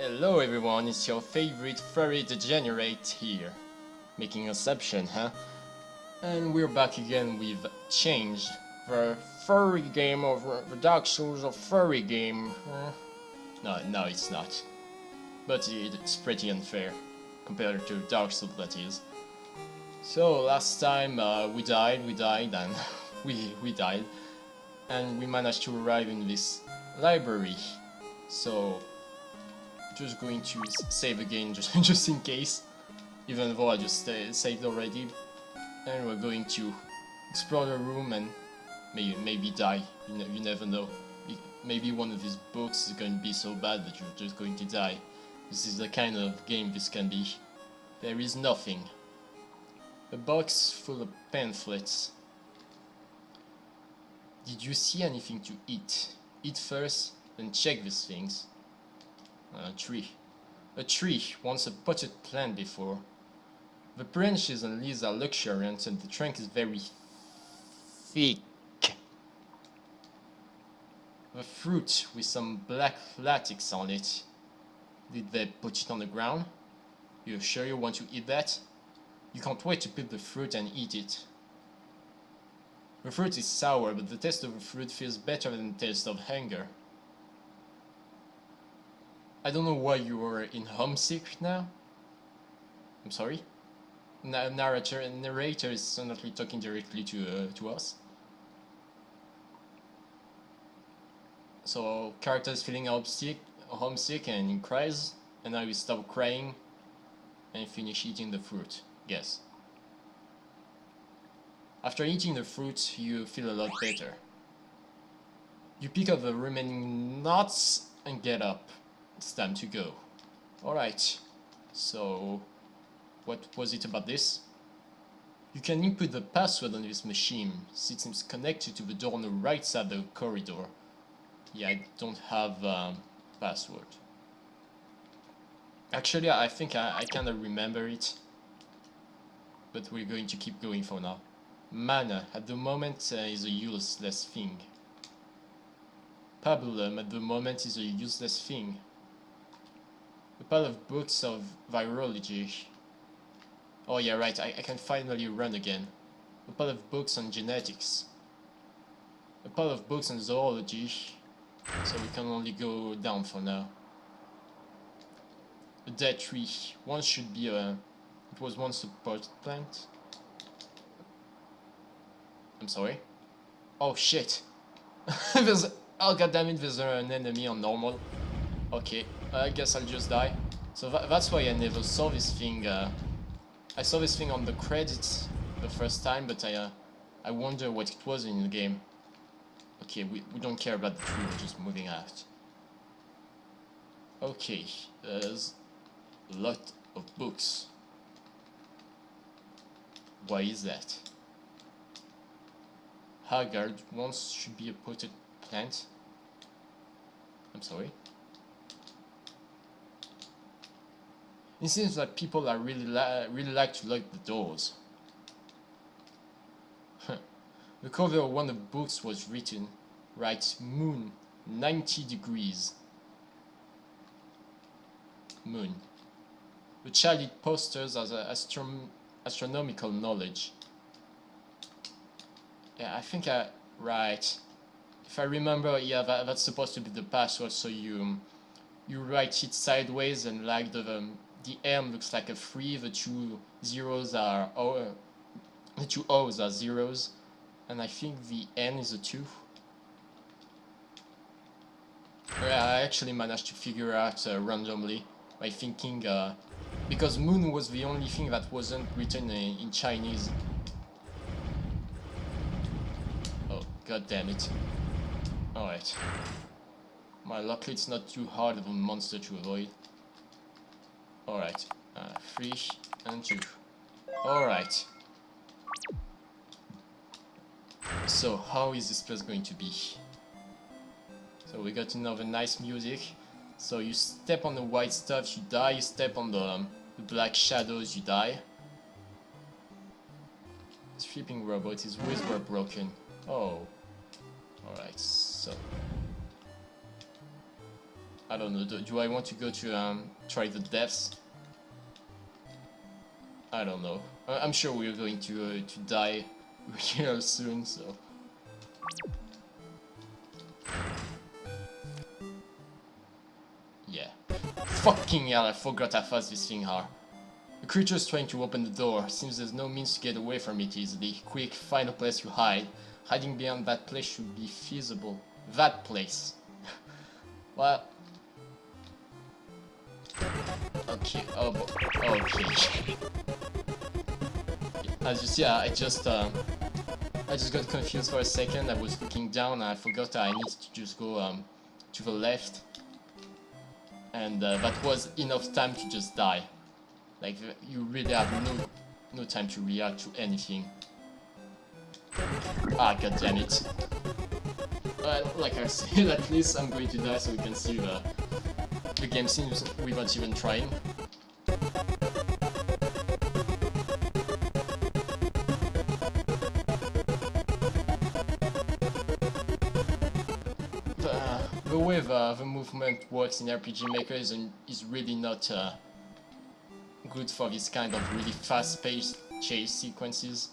Hello everyone, it's your favorite furry degenerate here. Making exception, huh? And we're back again with Change, the furry game of the Dark Souls of furry game. No, it's not. But it's pretty unfair, compared to Dark Souls that is. So last time we died, and we died. And we managed to arrive in this library. So just going to save again just in case, even though I just saved already. And we're going to explore the room and maybe die. You never know. Maybe one of these books is going to be so bad that you're just going to die. This is the kind of game this can be. There is nothing. A box full of pamphlets. Did you see anything to eat? Eat first, then check these things. A tree. A tree, once a potted plant before. The branches and leaves are luxuriant and the trunk is very thick. The fruit with some black latex on it. Did they put it on the ground? You're sure you want to eat that? You can't wait to pick the fruit and eat it. The fruit is sour, but the taste of the fruit feels better than the taste of hunger. I don't know why you are in homesick now. I'm sorry? Narrator is not talking directly to us. So character is feeling homesick and he cries, and now he stop crying and finish eating the fruit. Yes. After eating the fruit, you feel a lot better. You pick up the remaining nuts and get up. It's time to go. Alright, so what was it about this? You can input the password on this machine. It seems connected to the door on the right side of the corridor. Yeah, I don't have password. Actually, I think I kinda remember it. But we're going to keep going for now. Mana, at the moment, is a useless thing. Pabulum, at the moment, is a useless thing. A pile of books of virology. Oh yeah, right, I can finally run again. A pile of books on genetics. A pile of books on zoology. So we can only go down for now. A dead tree. One should be a... It was once a potted plant. I'm sorry. Oh shit. There's... Oh goddammit, there's an enemy on normal. Okay, I guess I'll just die. So that's why I never saw this thing. I saw this thing on the credits the first time, but I wonder what it was in the game. Okay, we don't care about the tree, we're just moving out. Okay, there's a lot of books. Why is that? Haggard once should be a potted plant. I'm sorry. It seems that people are really like to lock the doors. The cover of one of the books was written, right, moon, 90 degrees. Moon. The child it posters as astronomical knowledge. Yeah, I think right. If I remember, yeah, that's supposed to be the password, so you write it sideways and like the M looks like a 3, the two zeros are the two O's are zeros, and I think the N is a 2. Yeah, I actually managed to figure out randomly by thinking, because moon was the only thing that wasn't written in Chinese. Oh, god damn it. Alright. Luckily it's not too hard of a monster to avoid. Alright. 3 and 2. Alright. So, how is this place going to be? So we got another nice music. So you step on the white stuff, you die. You step on the black shadows, you die. Sleeping robot, his wheels were broken. Oh. Alright, so... I don't know, do I want to go to try the depths? I don't know. I'm sure we're going to die real soon, so... Yeah. Fucking hell, I forgot how fast this thing are. The creature's trying to open the door. Seems there's no means to get away from it easily. Quick, find a place to hide. Hiding beyond that place should be feasible. That place. Well... Okay, oh, okay. As you see, I just got confused for a second. I was looking down and I forgot I need to just go to the left. And that was enough time to just die. Like, you really have no time to react to anything. Ah, god damn it. Like I said, at least I'm going to die so we can see the game seems without even trying. The way the movement works in RPG Maker is really not good for this kind of really fast-paced chase sequences.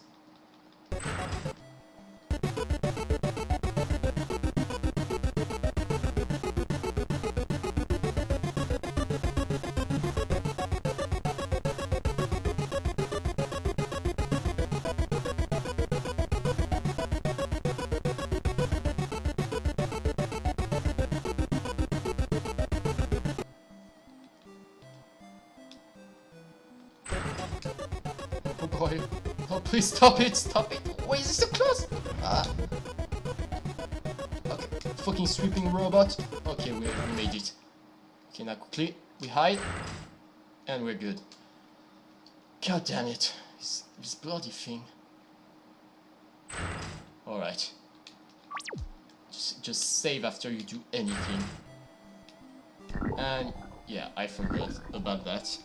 Oh boy. Oh, please stop it! Stop it! Why is it so close? Ah. Okay. Fucking sweeping robot. Okay, we made it. Okay, now quickly. We hide. And we're good. God damn it. This bloody thing. Alright. Just save after you do anything. And yeah, I forgot about that.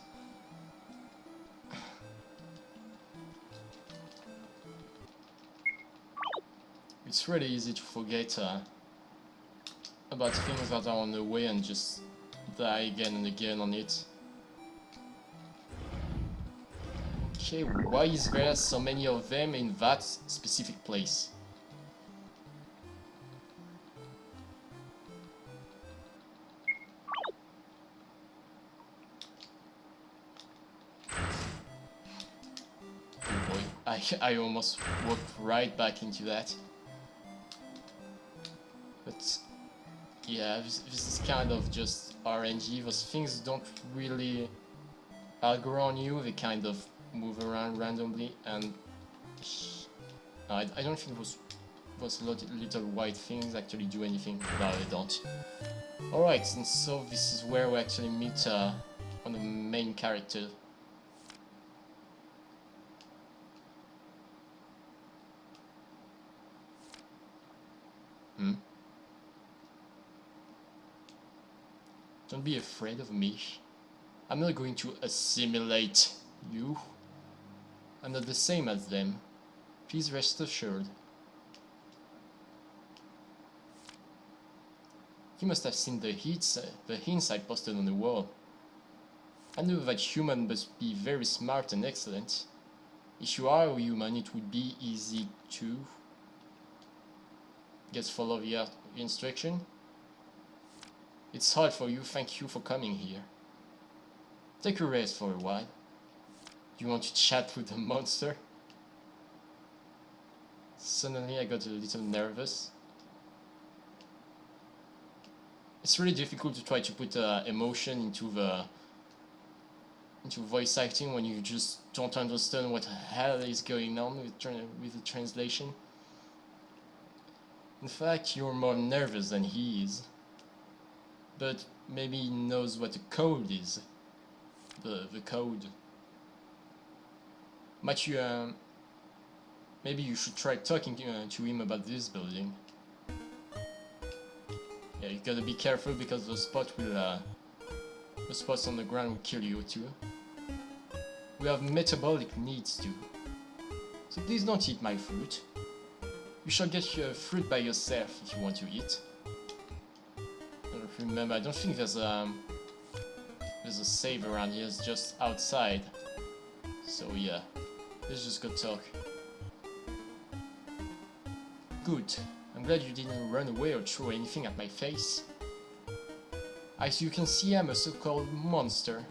It's really easy to forget about things that are on the way and just die again and again on it. Okay, why is there so many of them in that specific place? Oh boy, I almost walked right back into that. But yeah, this is kind of just RNG. Those things don't really aggro on you, they kind of move around randomly, and I don't think those little white things actually do anything. No, they don't. Alright, and so this is where we actually meet on the main character. Don't be afraid of me. I'm not going to assimilate you. I'm not the same as them. Please rest assured. You must have seen the hints I posted on the wall. I know that human must be very smart and excellent. If you are a human, it would be easy to just follow the instruction. It's hard for you, thank you for coming here. Take a rest for a while. You want to chat with the monster? Suddenly I got a little nervous. It's really difficult to try to put emotion into voice acting when you just don't understand what the hell is going on with the translation. In fact, you're more nervous than he is. But maybe he knows what the code is. The code. Matthew, maybe you should try talking to him about this building. Yeah, you gotta be careful because the spots on the ground will kill you too. We have metabolic needs too. So please don't eat my fruit. You shall get your fruit by yourself if you want to eat. remember. I don't think there's a save around here. It's just outside. So yeah, let's just go talk. Good. I'm glad you didn't run away or throw anything at my face. As you can see, I'm a so-called monster.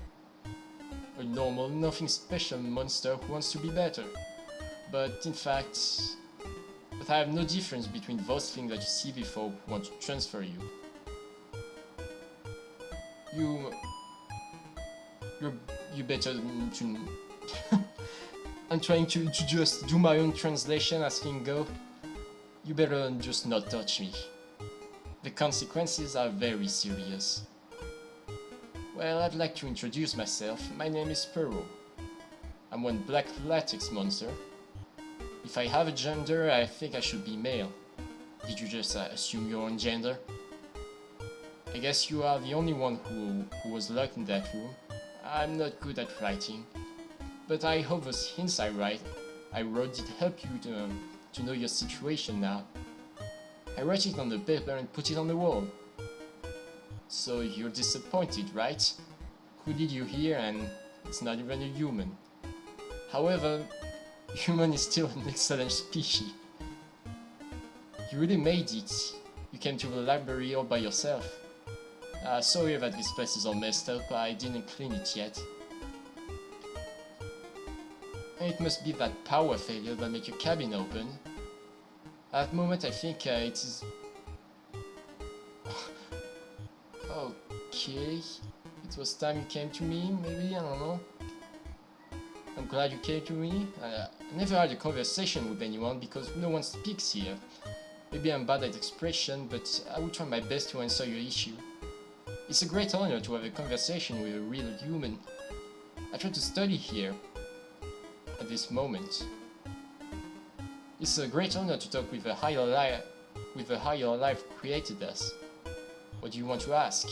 A normal, nothing special monster who wants to be better. But in fact, I have no difference between those things that you see before who want to transfer you. You better to... I'm trying to just do my own translation as things go. You better just not touch me. The consequences are very serious. Well, I'd like to introduce myself. My name is Furry. I'm one black latex monster. If I have a gender, I think I should be male. Did you just assume your own gender? I guess you are the only one who was locked in that room. I'm not good at writing, but I hope those hints I wrote did help you to know your situation now. I wrote it on the paper and put it on the wall. So you're disappointed, right? Who did you hear, and it's not even a human. However, human is still an excellent species. You really made it. You came to the library all by yourself. Sorry that this place is all messed up, I didn't clean it yet. It must be that power failure that made your cabin open. At the moment I think it is... Okay... It was time you came to me, maybe, I don't know. I'm glad you came to me. I never had a conversation with anyone because no one speaks here. Maybe I'm bad at expression, but I will try my best to answer your issue. It's a great honor to have a conversation with a real human. I try to study here at this moment. It's a great honor to talk with a higher life created us. What do you want to ask?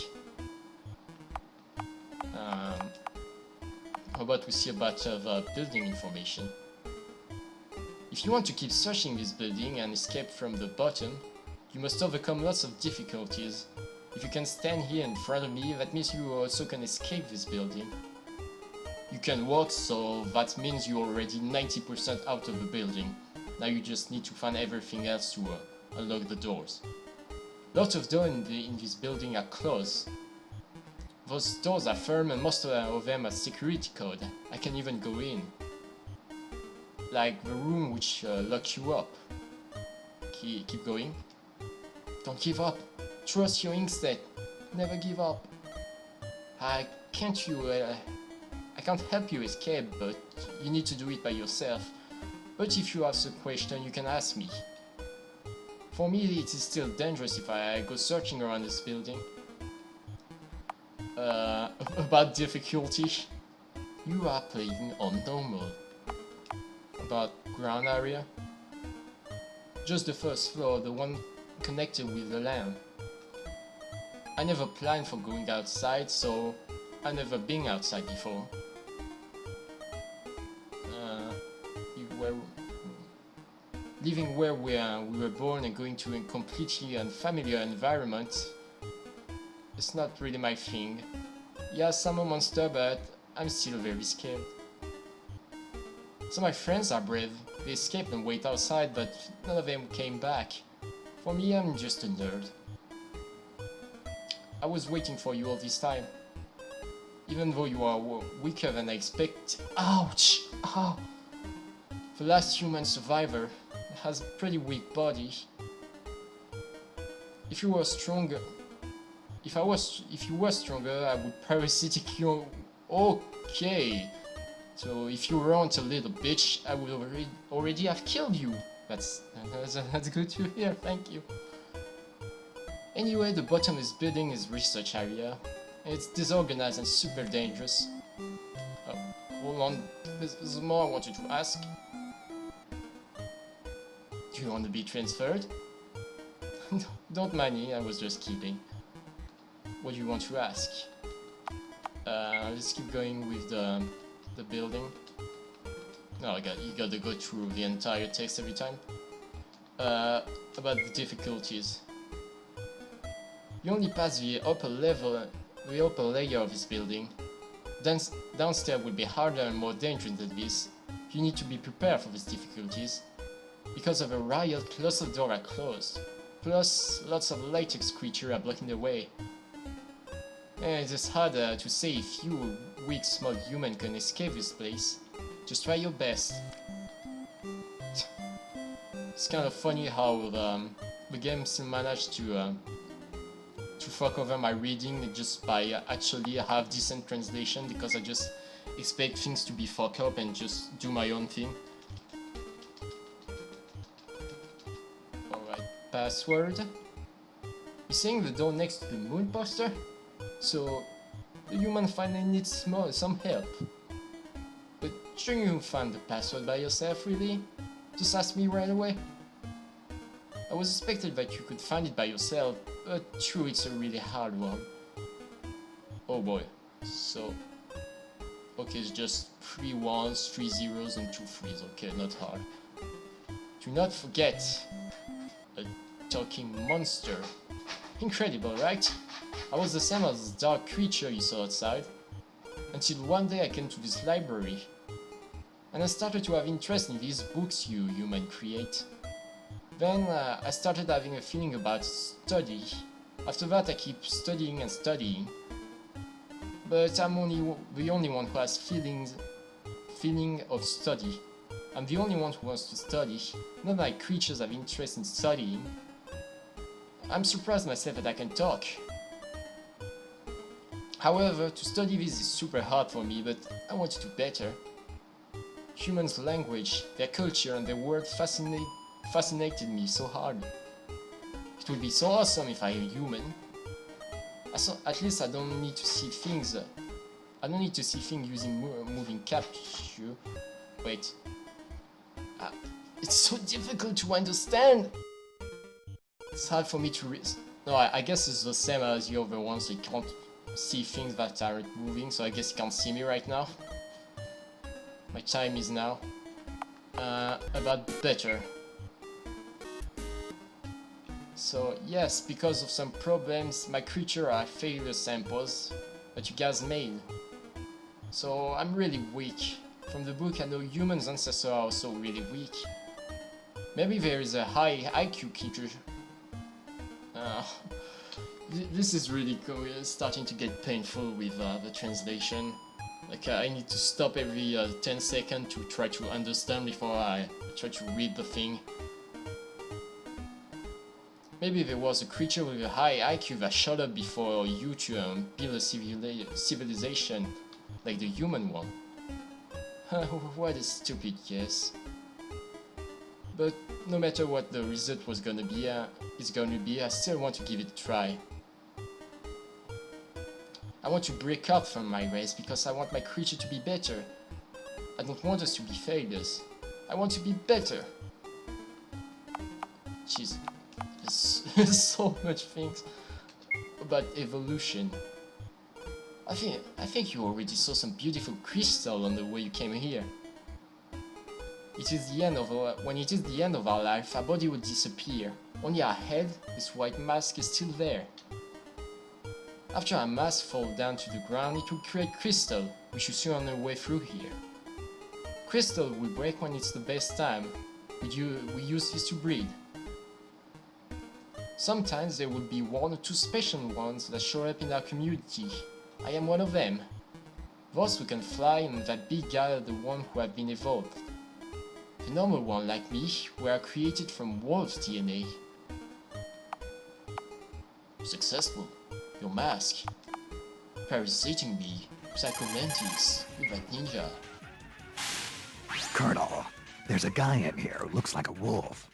How about we see a bunch of building information? If you want to keep searching this building and escape from the bottom, you must overcome lots of difficulties. If you can stand here in front of me, that means you also can escape this building. You can walk, so that means you're already 90% out of the building. Now you just need to find everything else to unlock the doors. Lots of doors in this building are closed. Those doors are firm and most of them have security code. I can even go in. Like the room which locks you up. Keep going. Don't give up. Trust your instinct. Never give up. I can't help you escape, but you need to do it by yourself. But if you have some question, you can ask me. For me, it is still dangerous if I go searching around this building. About difficulty. You are playing on normal. About ground area. Just the first floor, the one connected with the land. I never planned for going outside, so I've never been outside before. Living where we were born and going to a completely unfamiliar environment, it's not really my thing. Yes, I'm a monster, but I'm still very scared. So my friends are brave. They escaped and wait outside, but none of them came back. For me, I'm just a nerd. I was waiting for you all this time. Even though you are weaker than I expected. Ouch! Ow! The last human survivor has a pretty weak body. If you were stronger, if you were stronger, I would parasitic you. Okay. So if you weren't a little bitch, I would already have killed you. That's good to hear. Thank you. Anyway, the bottom of this building is research area. It's disorganized and super dangerous. Oh, hold on. There's more I wanted to ask. Do you want to be transferred? Don't mind me, I was just kidding. What do you want to ask? Let's keep going with the building. No, you gotta go through the entire text every time. About the difficulties. You only pass the upper layer of this building. Downstairs will be harder and more dangerous than this. You need to be prepared for these difficulties. Because of a riot, lots of doors are closed. Plus, lots of latex creatures are blocking the way. It is harder to say if you, weak small human, can escape this place. Just try your best. It's kind of funny how the game still managed to fuck over my reading just by actually have decent translation, because I just expect things to be fucked up and just do my own thing. Alright, password. You're saying the door next to the moon poster? So, the human finally needs some help. But shouldn't you find the password by yourself, really? Just ask me right away. I was expecting that you could find it by yourself, but true, it's a really hard one. Oh boy. So, okay, it's just 3 1s, 3 0s and 2 3s. Okay, not hard. Do not forget a talking monster. Incredible, right? I was the same as the dark creature you saw outside, until one day I came to this library, and I started to have interest in these books you human create. Then I started having a feeling about study. After that I keep studying and studying, but I'm the only one who has feeling of study. I'm the only one who wants to study. None of my creatures have interest in studying. I'm surprised myself that I can talk. However, to study this is super hard for me, but I want to do better. Humans' language, their culture and their world fascinated me so hard. It would be so awesome if I were human. At least I don't need to see things. I don't need to see things using moving capture. Wait. It's so difficult to understand. It's hard for me to read. No, I guess it's the same as the other ones. So you can't see things that aren't moving, so I guess you can't see me right now. My time is now about better. So yes, because of some problems, my creature are failure samples that you guys made. So I'm really weak. From the book I know humans' ancestors are also really weak. Maybe there is a high IQ creature. This is really cool. It's starting to get painful with the translation. Like I need to stop every 10 seconds to try to understand before I try to read the thing. Maybe there was a creature with a high IQ that showed up before you to build a civilization, like the human one. What a stupid guess. But no matter what the result was gonna be, I still want to give it a try. I want to break out from my race because I want my creature to be better. I don't want us to be failures. I want to be better. Jeez, there's so much things about evolution. I think you already saw some beautiful crystal on the way you came here. It is the end of when it is the end of our life, our body will disappear. Only our head, this white mask, is still there. After our mask falls down to the ground, it will create crystal, which you see on the way through here. Crystal will break when it's the best time. We use this to breed. Sometimes there will be 1 or 2 special ones that show up in our community. I am one of them. Those who can fly and that big guy are the ones who have been evolved. The normal one, like me, were created from wolf DNA. Successful. Your mask. Parasiting me. Psychomantis. With that ninja. Colonel, there's a guy in here who looks like a wolf.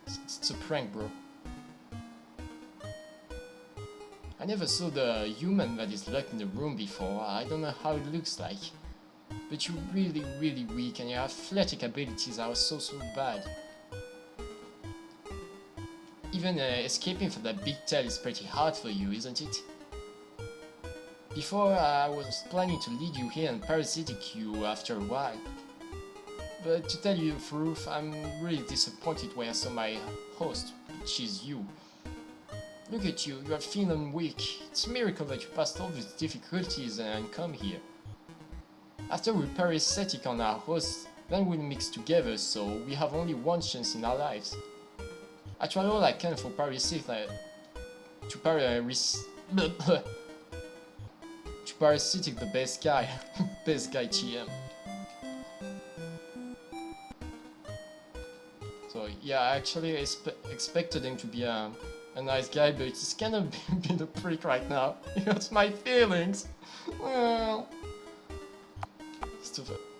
It's a prank, bro. I never saw the human that is locked in the room before. I don't know how it looks like. But you're really, really weak and your athletic abilities are so bad. Even escaping from that big tail is pretty hard for you, isn't it? Before I was planning to lead you here and parasitic you after a while. But to tell you the truth, I'm really disappointed when I saw my host, which is you. Look at you, you are feeling weak. It's a miracle that you passed all these difficulties and come here. After we parasitic on our host, then we'll mix together, so we have only one chance in our lives. I tried all I can for parasitic to parasitic the best guy, best guy TM. So yeah, I actually expected him to be a nice guy, but he's kind of being a prick right now. He hurts my feelings. Well,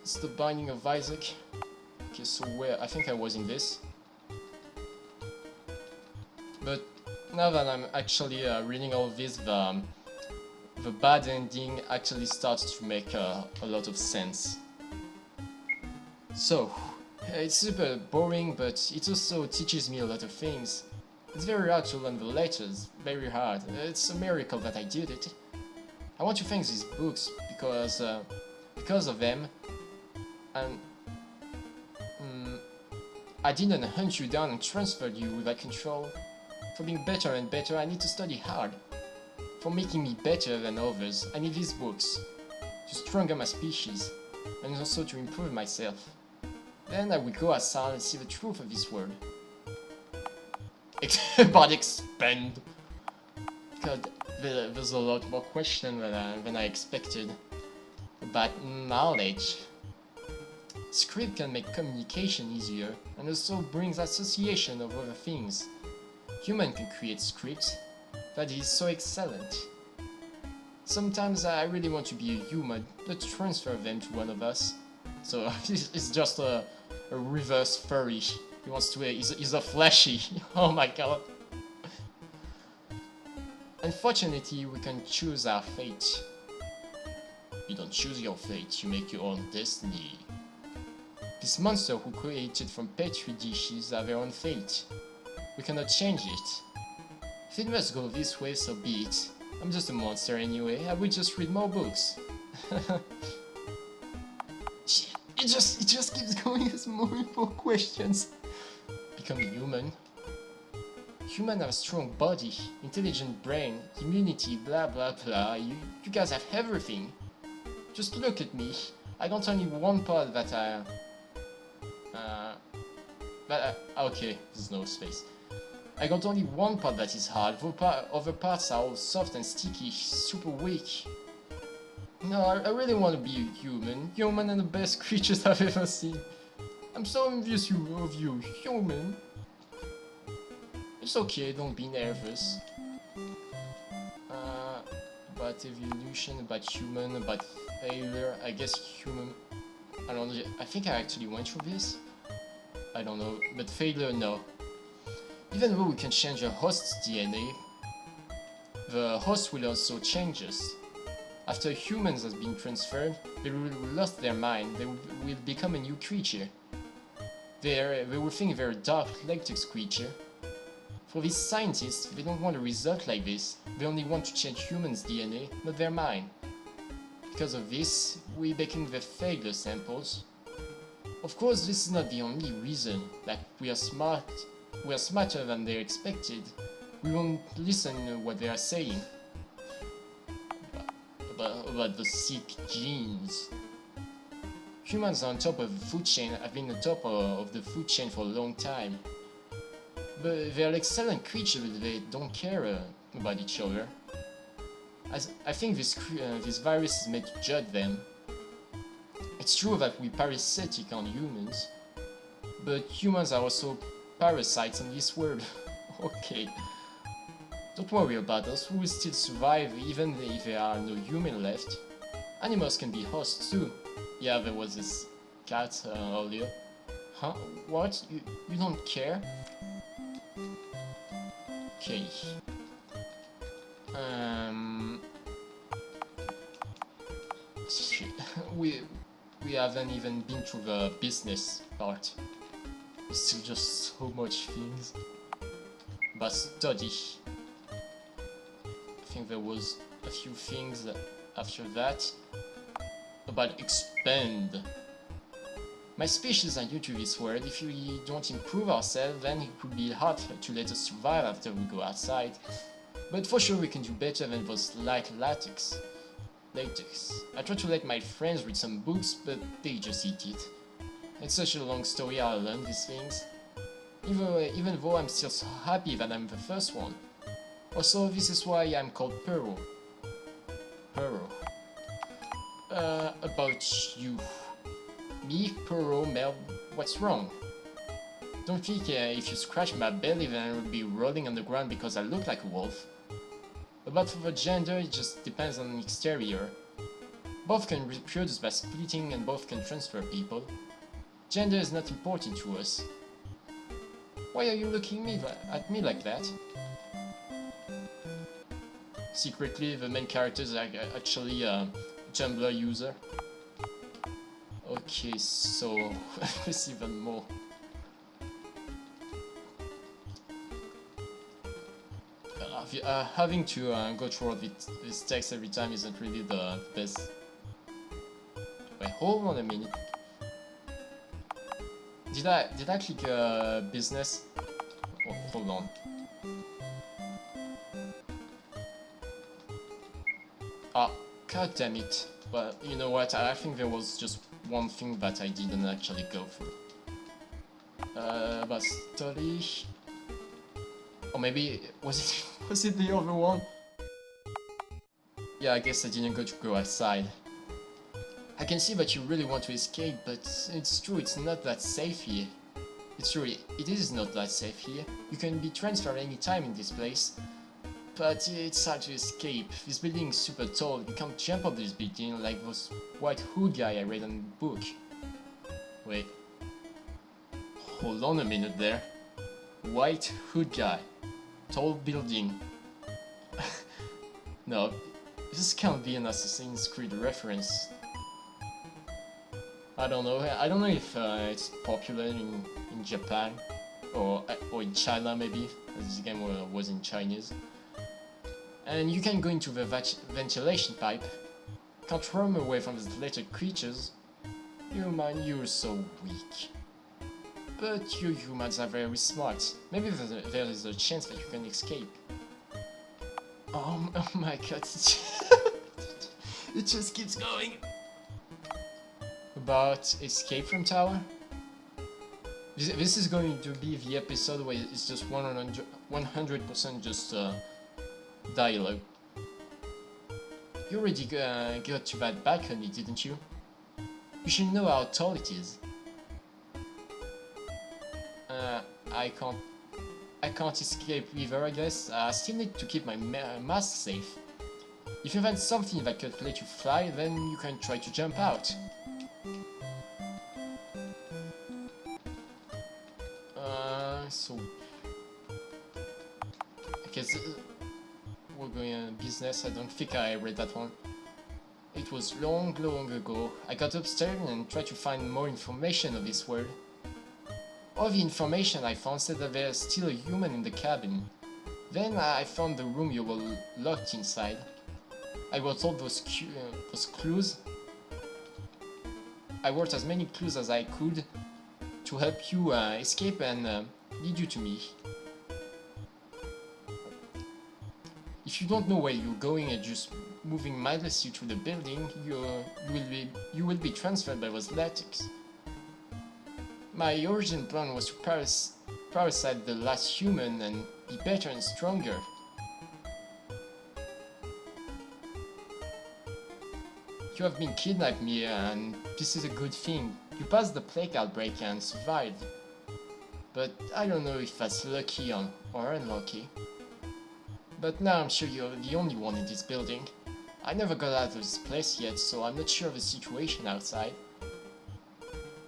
it's the Binding of Isaac. Okay, so where? I think I was in this. But now that I'm actually reading all this, the bad ending actually starts to make a lot of sense. So, it's super boring, but it also teaches me a lot of things. It's very hard to learn the letters, very hard. It's a miracle that I did it. I want to thank these books because of them, and I didn't hunt you down and transferred you without control. For being better and better, I need to study hard. For making me better than others, I need these books to stronger my species, and also to improve myself. Then I will go outside and see the truth of this world. But expand. God, there's a lot more questions than I expected about knowledge. Script can make communication easier and also brings association of other things. Human can create scripts. That is so excellent. Sometimes I really want to be a human, but transfer them to one of us. So it's just a reverse furry. He wants to. He's a fleshy. Oh my god. Unfortunately, we can choose our fate. You don't choose your fate, you make your own destiny. This monster who created from petri dishes have their own fate. We cannot change it. If it must go this way, so be it. I'm just a monster anyway, I will just read more books. It just keeps going as more and more questions. Become human. Human have a strong body, intelligent brain, immunity, blah blah blah. You guys have everything. Just look at me. I got only one part that okay, there's no space. I got only one part that is hard, other parts are all soft and sticky, super weak. No, I really want to be a human. Human and the best creatures I've ever seen. I'm so envious of you, human. It's okay, don't be nervous. About evolution, about human, about failure, I guess human... I don't know, I think I actually went through this. I don't know, but failure, no. Even though we can change a host's DNA, the host will also change us. After humans has been transferred, they will lost their mind, they will become a new creature. They will think they're a dark latex creature. For these scientists, they don't want a result like this, they only want to change humans' DNA, not their mind. Because of this, we're making the failure samples. Of course, this is not the only reason, like we are smarter than they expected. We won't listen to what they are saying. About the sick genes. Humans are on top of the food chain, have been on top of the food chain for a long time. But they're excellent creatures, they don't care about each other. I think this virus is meant to judge them. It's true that we're parasitic on humans, but humans are also parasites in this world. Okay. Don't worry about us, we will still survive even if there are no humans left. Animals can be hosts too. Yeah, there was this cat earlier. Huh? What? You don't care? Okay. Shit. We haven't even been through the business part. There's still just so much things. But study. I think there was a few things after that. About expand. My species are new to this world. If we don't improve ourselves, then it could be hard to let us survive after we go outside. But for sure we can do better than those light latex. I try to let my friends read some books, but they just eat it. It's such a long story how I learned these things. Even though I'm still so happy that I'm the first one. Also, this is why I'm called Perro. About you. Me, Perro, Mel, what's wrong? Don't think if you scratch my belly then I will be rolling on the ground because I look like a wolf. About the gender, it just depends on the exterior. Both can reproduce by splitting and both can transfer people. Gender is not important to us. Why are you looking at me like that? Secretly, the main characters are actually a Tumblr user. Okay, so there's even more. Having to go through all this text every time isn't really the best. Wait, hold on a minute. Did I click business? Oh, hold on. Ah, god damn it. Well, you know what? I think there was just one thing that I didn't actually go through. About study. Or maybe was it the other one? Yeah, I guess I didn't go outside. I can see that you really want to escape, but it's true, it's not that safe here. It's true, it is not that safe here. You can be transferred anytime in this place, but it's hard to escape. This building is super tall, you can't jump up this building like those white hood guy I read in the book. Wait. Hold on a minute there. White hood guy. Tall building. No, this can't be an Assassin's Creed reference. I don't know if it's popular in Japan or in China maybe, as this game was in Chinese. And you can go into the ventilation pipe. Can't run away from these little creatures. Human, you're so weak. But you humans are very smart. Maybe there is a chance that you can escape. Oh my god, it just keeps going. About escape from tower? This is going to be the episode where it's just 100% just dialogue. You already got to that balcony, didn't you? You should know how tall it is. I can't escape either, I guess. I still need to keep my mask safe. If you find something that could let you fly, then you can try to jump out. So... Okay, so we're going on business. I don't think I read that one. It was long ago. I got upstairs and tried to find more information of this world. All the information I found said that there's still a human in the cabin. Then I found the room you were locked inside. I wrote all those clues. I wrote as many clues as I could to help you escape and lead you to me. If you don't know where you're going and just moving mindlessly through the building, you will be transferred by those latex. My original plan was to parasite the last human and be better and stronger. You have been kidnapped me and this is a good thing. You passed the plague outbreak and survived. But I don't know if that's lucky or unlucky. But now I'm sure you're the only one in this building. I never got out of this place yet, so I'm not sure of the situation outside.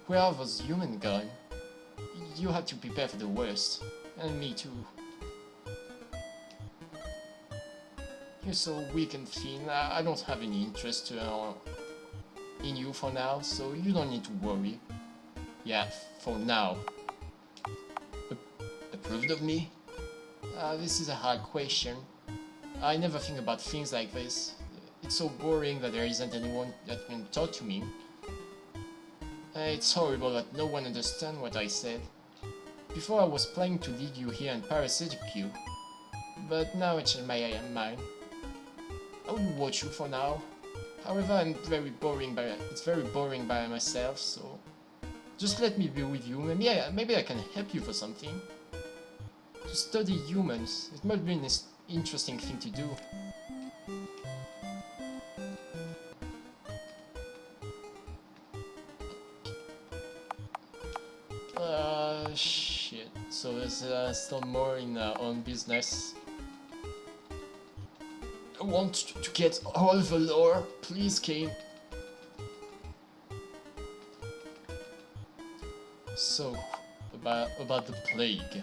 Where are those humans gone? You have to prepare for the worst. And me too. You're so weak and thin, I don't have any interest in you for now, so you don't need to worry. Yeah, for now. Approved of me? This is a hard question. I never think about things like this. It's so boring that there isn't anyone that can talk to me. It's horrible that no one understands what I said. Before I was planning to leave you here and parasitic you, but now I changed my mind. I will watch you for now. However, it's very boring by myself, so just let me be with you. Maybe I can help you for something. To study humans, it must be an interesting thing to do. Shit. So there's still more in our own business. I want to get all the lore, please, Kane. So, about the plague.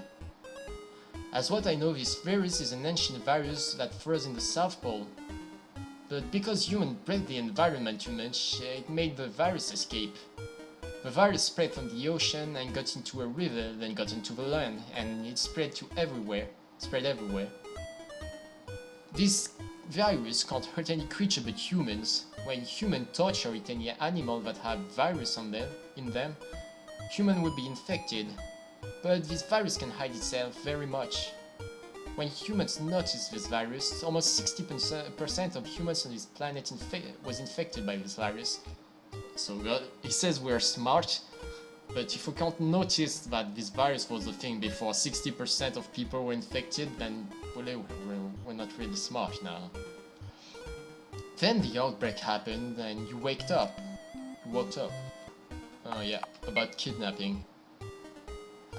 As what I know, this virus is an ancient virus that froze in the South Pole. But because humans bred the environment too much, it made the virus escape. The virus spread from the ocean and got into a river, then got into the land, and it spread everywhere. This virus can't hurt any creature but humans. When humans touch or eat any animal that have virus in them, humans will be infected. But this virus can hide itself very much. When humans notice this virus, almost 60% of humans on this planet was infected by this virus. So he says we're smart, but if we can't notice that this virus was a thing before 60% of people were infected, then we're not really smart now. Then the outbreak happened and you woke up. Oh yeah, about kidnapping.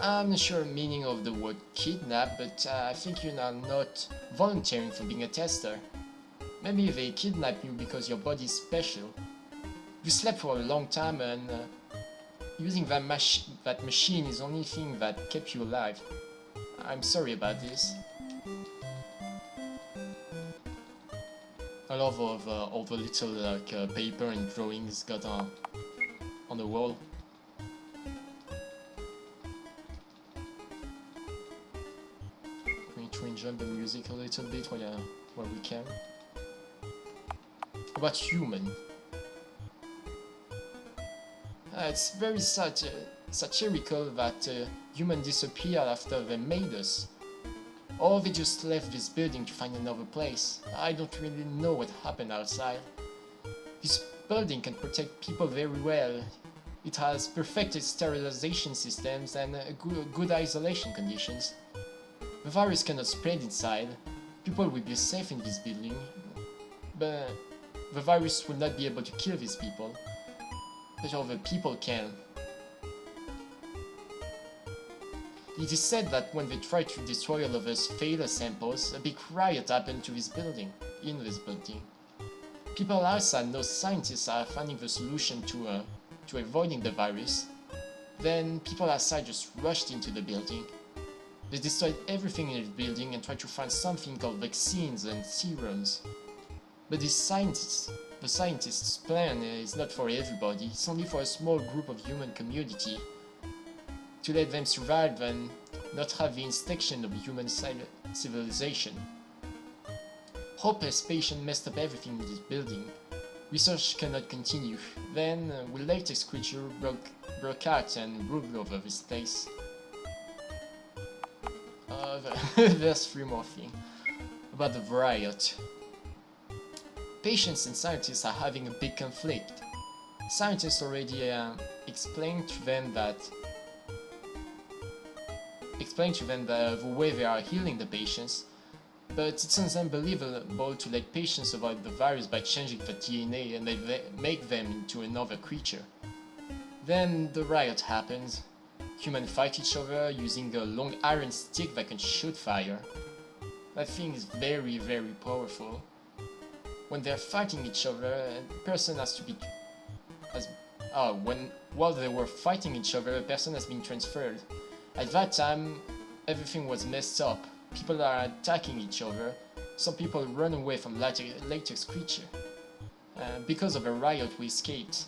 I'm not sure the meaning of the word kidnap, but I think you are not volunteering for being a tester. Maybe they kidnap you because your body is special. You slept for a long time and using that machine is the only thing that kept you alive. I'm sorry about this. I love all the little paper and drawings got on the wall. Going to enjoy the music a little bit while we can. About human. It's very satirical that humans disappeared after they made us. Or they just left this building to find another place. I don't really know what happened outside. This building can protect people very well. It has perfected sterilization systems and good isolation conditions. The virus cannot spread inside. People will be safe in this building. But the virus will not be able to kill these people. But other people can. It is said that when they tried to destroy all of us failure samples, a big riot happened in this building. People outside know scientists are finding the solution to avoiding the virus. Then people outside just rushed into the building. They destroyed everything in the building and tried to find something called vaccines and serums. But the scientists' plan is not for everybody, it's only for a small group of human community. To let them survive and not have the inspection of human civilization. Hopeless patient messed up everything in this building. Research cannot continue. Then, the latex creature broke out and ruled over this place. There's three more things. About the riot. Patients and scientists are having a big conflict. Scientists already explained to them the way they are healing the patients, but it sounds unbelievable to let patients avoid the virus by changing the DNA and they make them into another creature. Then the riot happens. Humans fight each other using a long iron stick that can shoot fire. That thing is very, very powerful. When they're fighting each other, a person has to be... while they were fighting each other, a person has been transferred. At that time, everything was messed up. People are attacking each other. Some people run away from latex creature. Because of a riot, we escaped.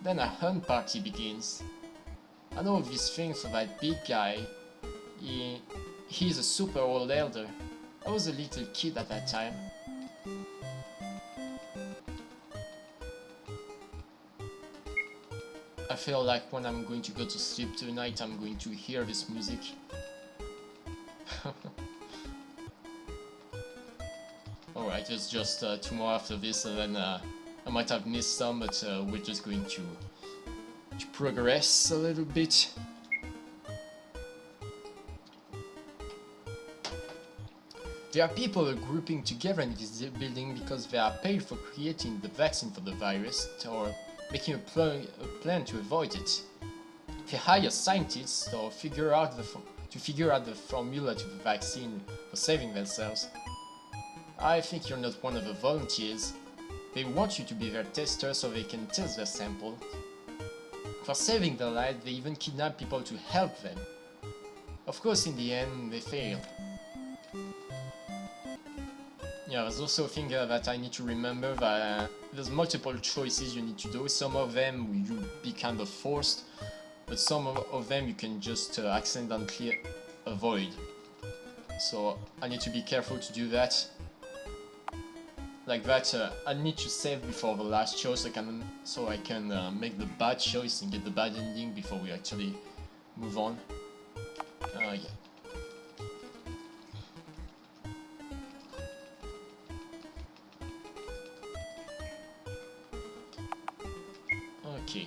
Then a hunt party begins. I know these things for that big guy. He's a super old elder. I was a little kid at that time. I feel like when I'm going to go to sleep tonight, I'm going to hear this music. Alright, it's just 2 more after this, and then I might have missed some, but we're just going to progress a little bit. There are people grouping together in this building because they are paid for creating the vaccine for the virus or making a plan to avoid it. They hire scientists or figure out the formula to the vaccine for saving themselves. I think you're not one of the volunteers. They want you to be their tester so they can test their sample. For saving their lives, they even kidnap people to help them. Of course, in the end, they fail. Yeah, there's also a thing that I need to remember that there's multiple choices you need to do. Some of them you'll be kind of forced, but some of them you can just accidentally avoid. So I need to be careful to do that. Like that, I need to save before the last choice so I can make the bad choice and get the bad ending before we actually move on. Yeah. Okay.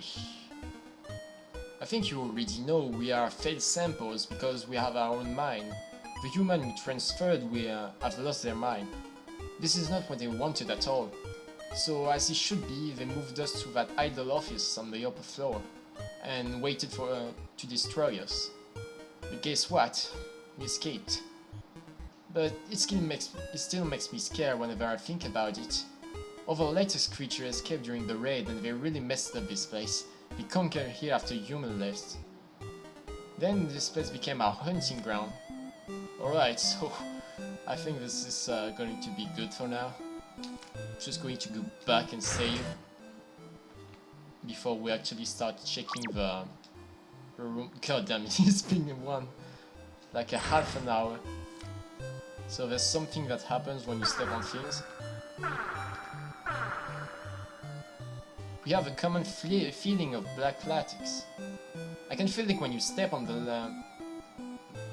I think you already know we are failed samples because we have our own mind. The human we transferred have lost their mind. This is not what they wanted at all. So as it should be, they moved us to that idle office on the upper floor and waited to destroy us. But guess what? We escaped. But it still makes me scared whenever I think about it. All the latest creatures escaped during the raid and they really messed up this place. We conquered here after human left. Then this place became our hunting ground. Alright, so I think this is going to be good for now. Just going to go back and save before we actually start checking the room. God damn it, it's been like a half an hour. So there's something that happens when you step on things. We have a common feeling of black latex. I can feel it when you step on the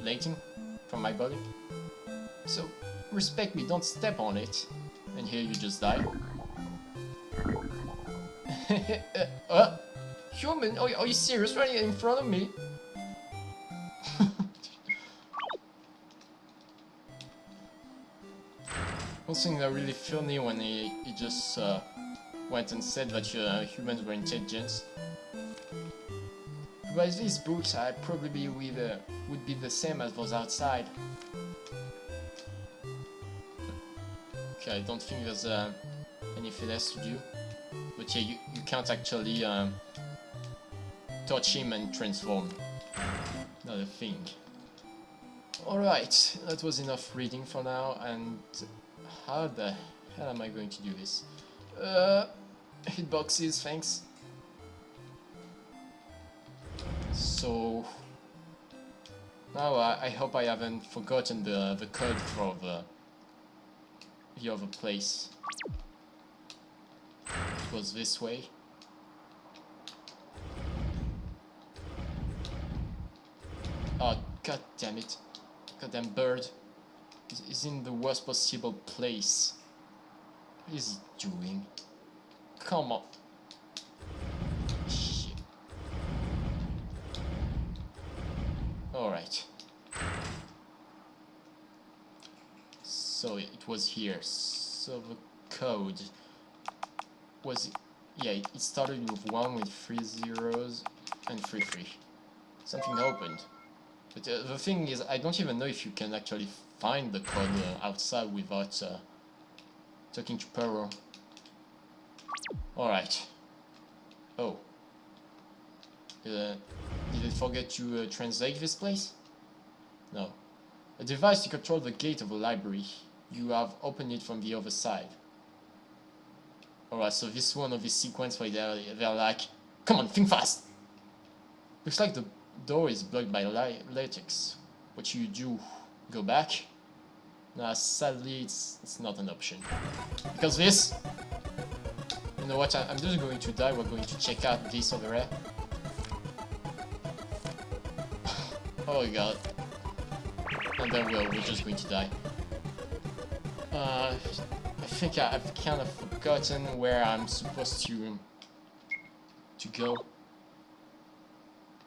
lighting from my body. So, respect me, don't step on it. And here you just die. Human, are you serious right in front of me? One thing that really funny when he just went and said that humans were intelligent. By these books, I probably would be the same as those outside. Okay, I don't think there's anything else to do. But yeah, you can't actually touch him and transform. Not a thing. Alright, that was enough reading for now, and how the hell am I going to do this? Hitboxes, thanks. So now I hope I haven't forgotten the code for the other place. It was this way. Oh, god damn it. Goddamn bird is in the worst possible place. What is he doing? Come on. Shit. Alright. So it was here. So the code was... Yeah, it started with 1 with 3 zeros and 3 3. Something opened. But the thing is, I don't even know if you can actually find the code outside without talking to Perro. Alright. Oh. Did it forget to translate this place? No. A device to control the gate of a library. You have opened it from the other side. Alright, so this one of this sequence where they're like, come on, think fast! Looks like the door is blocked by latex. What should you do? Go back? Nah, sadly it's not an option. Because this... You know what, I'm just going to die, we're going to check out this over there. Oh god. And then we're just going to die. I think I've kind of forgotten where I'm supposed to go.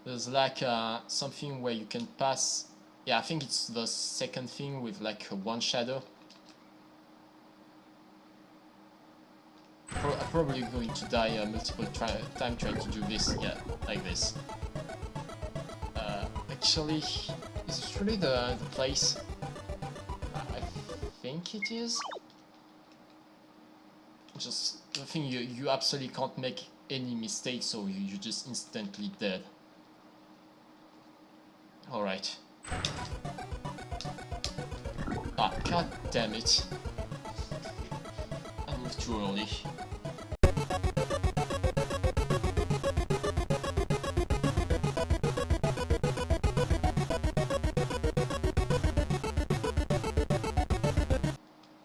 There's like something where you can pass. Yeah, I think it's the second thing with like one shadow. I'm probably going to die multiple times trying to do this. Yeah, like this. Actually, is this really the place? I think it is. Just the thing, you absolutely can't make any mistakes, so you're just instantly dead. Alright. Ah, god damn it. I moved too early.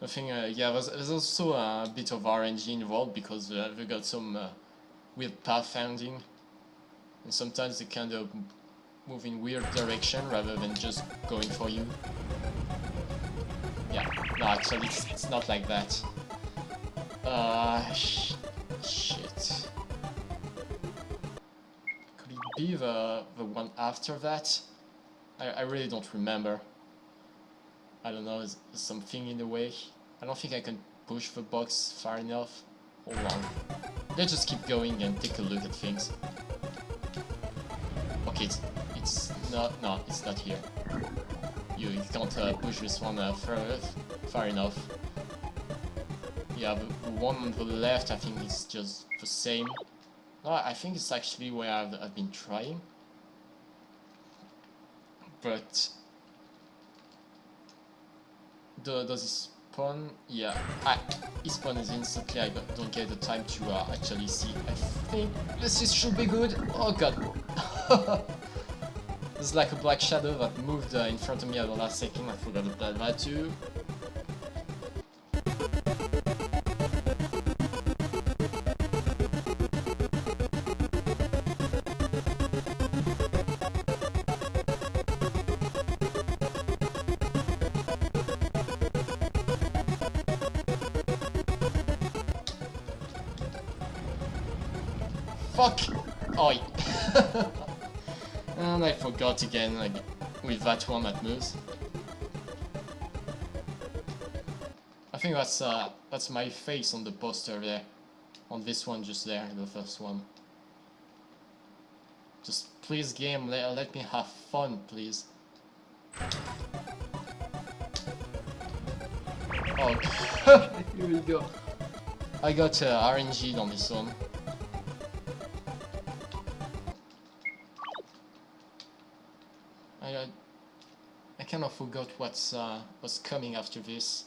I think, yeah, there's also a bit of RNG involved because we got some weird pathfinding, and sometimes they kind of move in weird direction rather than just going for you. Yeah, no, actually, it's not like that. Shit. Could it be the one after that? I really don't remember. I don't know, is something in the way? I don't think I can push the box far enough. Hold on. Let's just keep going and take a look at things. Okay, it's not, no, it's not here. You can't push this one far enough. Yeah, the one on the left, I think it's just the same. No, I think it's actually where I've been trying. But does it spawn? Yeah, it spawns instantly. I don't get the time to actually see. I think this should be good. Oh god. There's like a black shadow that moved in front of me at the last second. I forgot about that too. Fuck! Oi! And I forgot again, like, with that one that moves. I think that's my face on the poster there. On this one just there, the first one. Just please game, let me have fun, please. Oh, here we go. I got RNG'd on this one. I kind of forgot what's coming after this.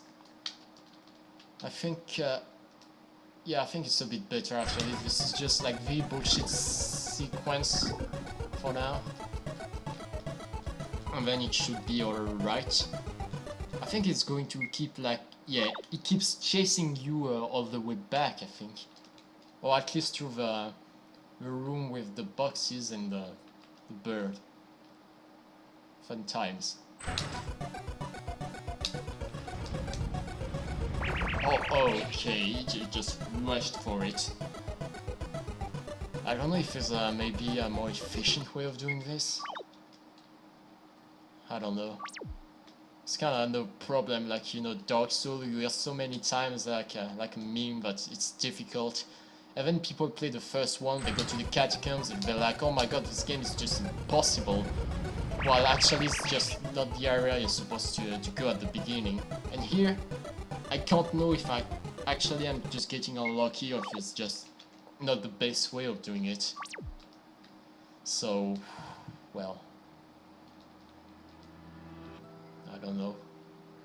I think, yeah, I think it's a bit better after this. This is just like the bullshit sequence for now, and then it should be alright. I think it's going to keep like, yeah, it keeps chasing you all the way back, I think, or at least through the room with the boxes and the bird. Fun times. Oh, okay, you just rushed for it. I don't know if there's maybe a more efficient way of doing this. I don't know. It's kind of no problem, like, you know, Dark Souls, you hear so many times like a meme that it's difficult. And then people play the first one, they go to the catacombs and they're like, oh my god, this game is just impossible. Well, actually, it's just not the area you're supposed to go at the beginning. And here, I can't know if I actually am just getting unlucky or if it's just not the best way of doing it. So, well, I don't know.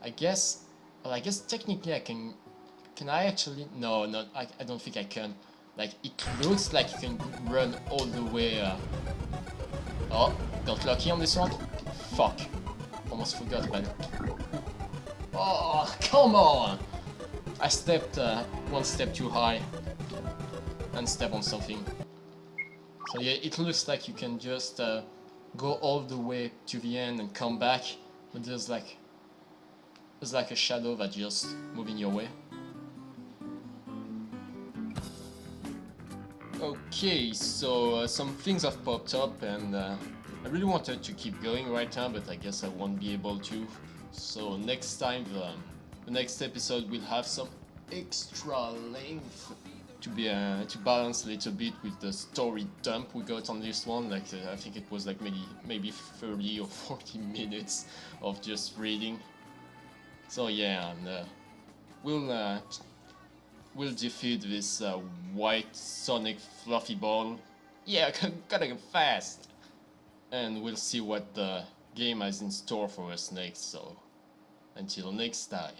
I guess, well, I guess technically I can I actually, no, I don't think I can. Like, it looks like you can run all the way, oh, got lucky on this one? Fuck. Almost forgot about it. Oh, come on! I stepped one step too high and stepped on something. So yeah, it looks like you can just go all the way to the end and come back, but there's like a shadow that just moving your way. Okay, so some things have popped up, and I really wanted to keep going right now, but I guess I won't be able to. So next time, the next episode will have some extra length to be to balance a little bit with the story dump we got on this one. Like I think it was like maybe 30 or 40 minutes of just reading. So yeah, and we'll defeat this white sonic fluffy ball. Yeah, gotta go fast. And we'll see what the game has in store for us next. So until next time.